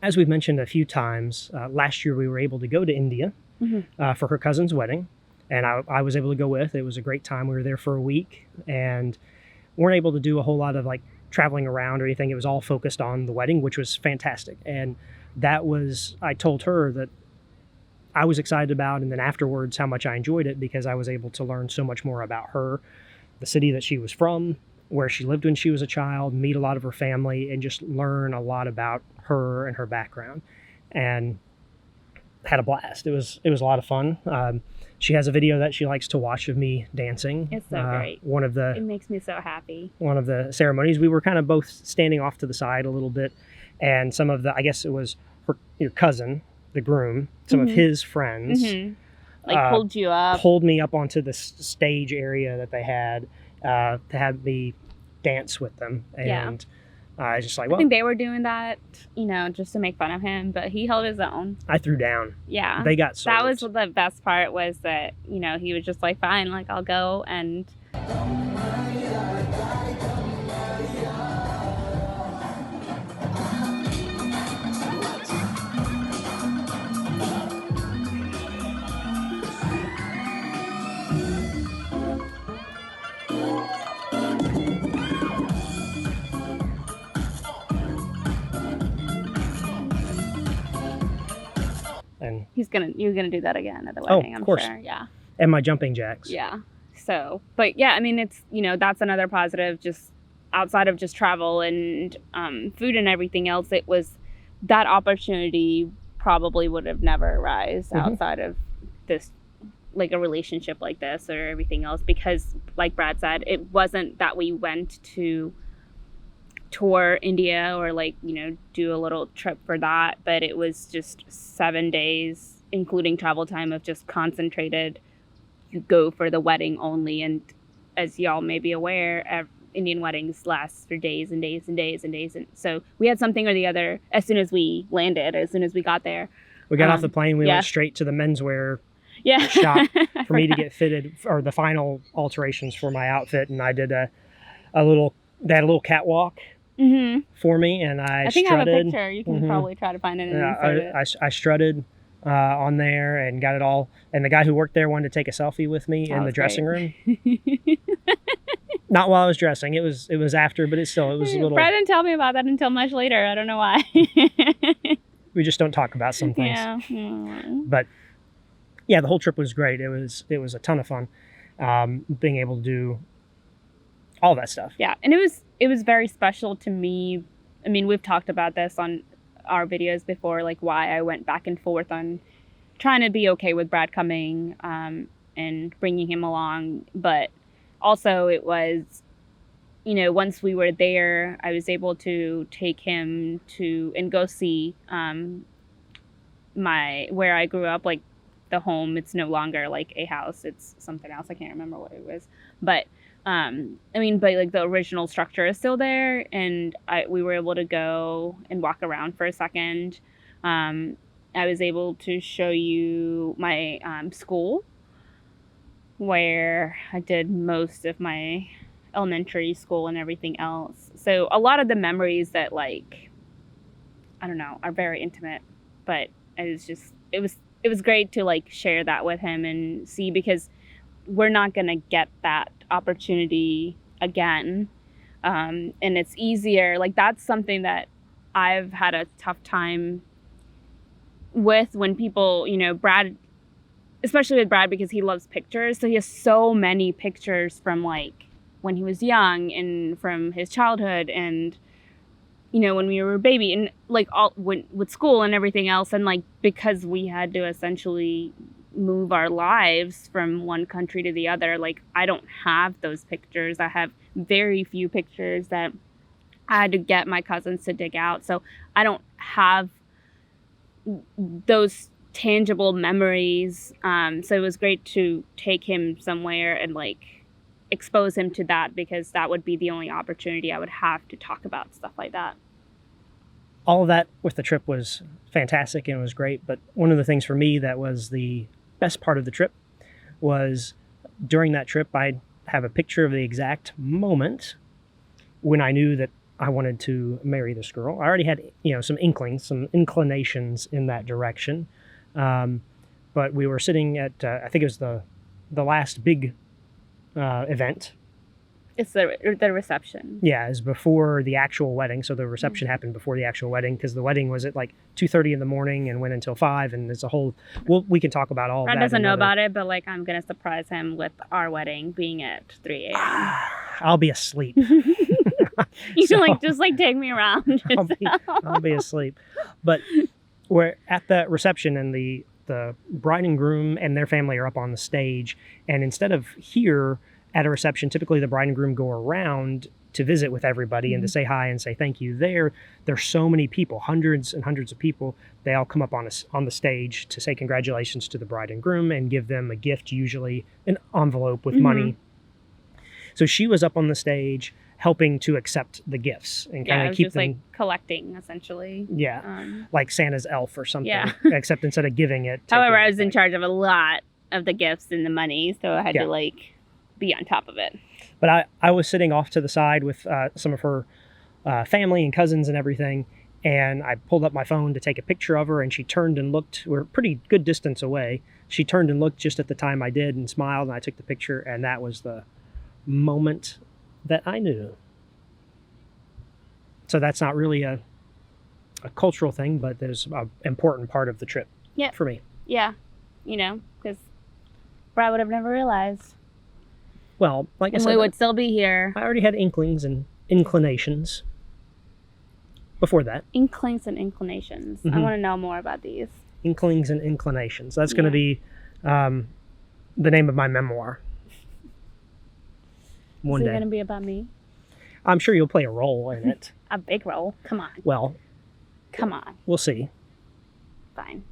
as we've mentioned a few times, last year we were able to go to India for her cousin's wedding, and I was able to go with. It was a great time. We were there for a week and weren't able to do a whole lot of like traveling around or anything. It was all focused on the wedding, which was fantastic. And that was, I told her that I was excited about, and then afterwards how much I enjoyed it because I was able to learn so much more about her, the city that she was from, where she lived when she was a child, meet a lot of her family, and just learn a lot about her and her background. And had a blast. It was a lot of fun. She has a video that she likes to watch of me dancing. It's so great. It makes me so happy. One of the ceremonies, we were kind of both standing off to the side a little bit, and some of the, I guess it was your cousin, the groom, some of his friends, pulled you up, pulled me up onto the stage area that they had to have me dance with them, and I was just like, well, I think they were doing that, just to make fun of him, but he held his own. I threw down. Yeah. They got served. That was the best part, was that, he was just like, fine, like, I'll go. And and you're gonna do that again at the wedding, of course. I'm sure. Yeah. And my jumping jacks. Yeah. So, but yeah, I mean, it's, that's another positive, just outside of just travel and food and everything else. It was that opportunity probably would have never arisen outside of this, like a relationship like this or everything else, because like Brad said, it wasn't that we went to tour India or do a little trip for that, but it was just 7 days, including travel time, of just concentrated. You go for the wedding only, and as y'all may be aware, Indian weddings last for days and days and days and days, and so we had something or the other as soon as we landed, as soon as we got there. We got off the plane, we went straight to the menswear yeah. shop for me to get fitted, or the final alterations for my outfit. And I did they had a little catwalk for me, and I think strutted. I have a picture. You can probably try to find it. I strutted on there and got it all. And the guy who worked there wanted to take a selfie with me in the dressing room. Not while I was dressing. It was after, but it was a little. Brad didn't tell me about that until much later. I don't know why. We just don't talk about some things. Yeah. But yeah, the whole trip was great. It was a ton of fun, being able to do all that stuff. Yeah, and it was very special to me. I mean, we've talked about this on our videos before, like why I went back and forth on trying to be okay with Brad coming and bringing him along, but also it was, once we were there, I was able to take him and go see where I grew up, like the home. It's no longer like a house, it's something else. I can't remember what it was, but but like the original structure is still there, and we were able to go and walk around for a second. I was able to show you my school, where I did most of my elementary school and everything else. So a lot of the memories that, like, I don't know, are very intimate, but it was great to like share that with him and see, because we're not going to get that opportunity again. And it's easier. Like, that's something that I've had a tough time with when people, Brad, especially with Brad, because he loves pictures. So he has so many pictures from like when he was young and from his childhood and, when we were a baby and like all with school and everything else. And like, because we had to essentially move our lives from one country to the other, like I don't have those pictures. I have very few pictures that I had to get my cousins to dig out. So I don't have those tangible memories. So it was great to take him somewhere and like expose him to that, because that would be the only opportunity I would have to talk about stuff like that. All of that with the trip was fantastic and it was great. But one of the things for me that was the best part of the trip was during that trip, I'd have a picture of the exact moment when I knew that I wanted to marry this girl. I already had, some inklings, some inclinations in that direction. But we were sitting at, I think it was the last big event. It's the reception. Yeah, is before the actual wedding. So the reception happened before the actual wedding, because the wedding was at like 2:30 in the morning and went until 5. And there's a whole, we can talk about all Brad that. doesn't know about it, but like I'm going to surprise him with our wedding being at 3 a.m. I'll be asleep. You can like just like take me around. I'll be asleep. But we're at the reception, and the bride and groom and their family are up on the stage. And instead of here at a reception, typically the bride and groom go around to visit with everybody and to say hi and say thank you. There's so many people, hundreds and hundreds of people. They all come up on the stage to say congratulations to the bride and groom and give them a gift, usually an envelope with money. So she was up on the stage helping to accept the gifts and kind of keep just them, like collecting, essentially. like Santa's elf or something. Yeah. Except instead of giving it. However, I was in charge of a lot of the gifts and the money, so I had to like be on top of it. But I was sitting off to the side with some of her family and cousins and everything, and I pulled up my phone to take a picture of her, and she turned and looked. We're a pretty good distance away. She turned and looked just at the time I did and smiled, and I took the picture, and that was the moment that I knew. So that's not really a cultural thing, but there's an important part of the trip for me. Yeah, because Brad would have never realized. Well, like I said, we would still be here. I already had inklings and inclinations before that. Inklings and inclinations. I want to know more about these. Inklings and inclinations. That's going to be the name of my memoir. One Is day. it going to be about me? I'm sure you'll play a role in it. A big role? Come on. Well, come on. We'll see. Fine.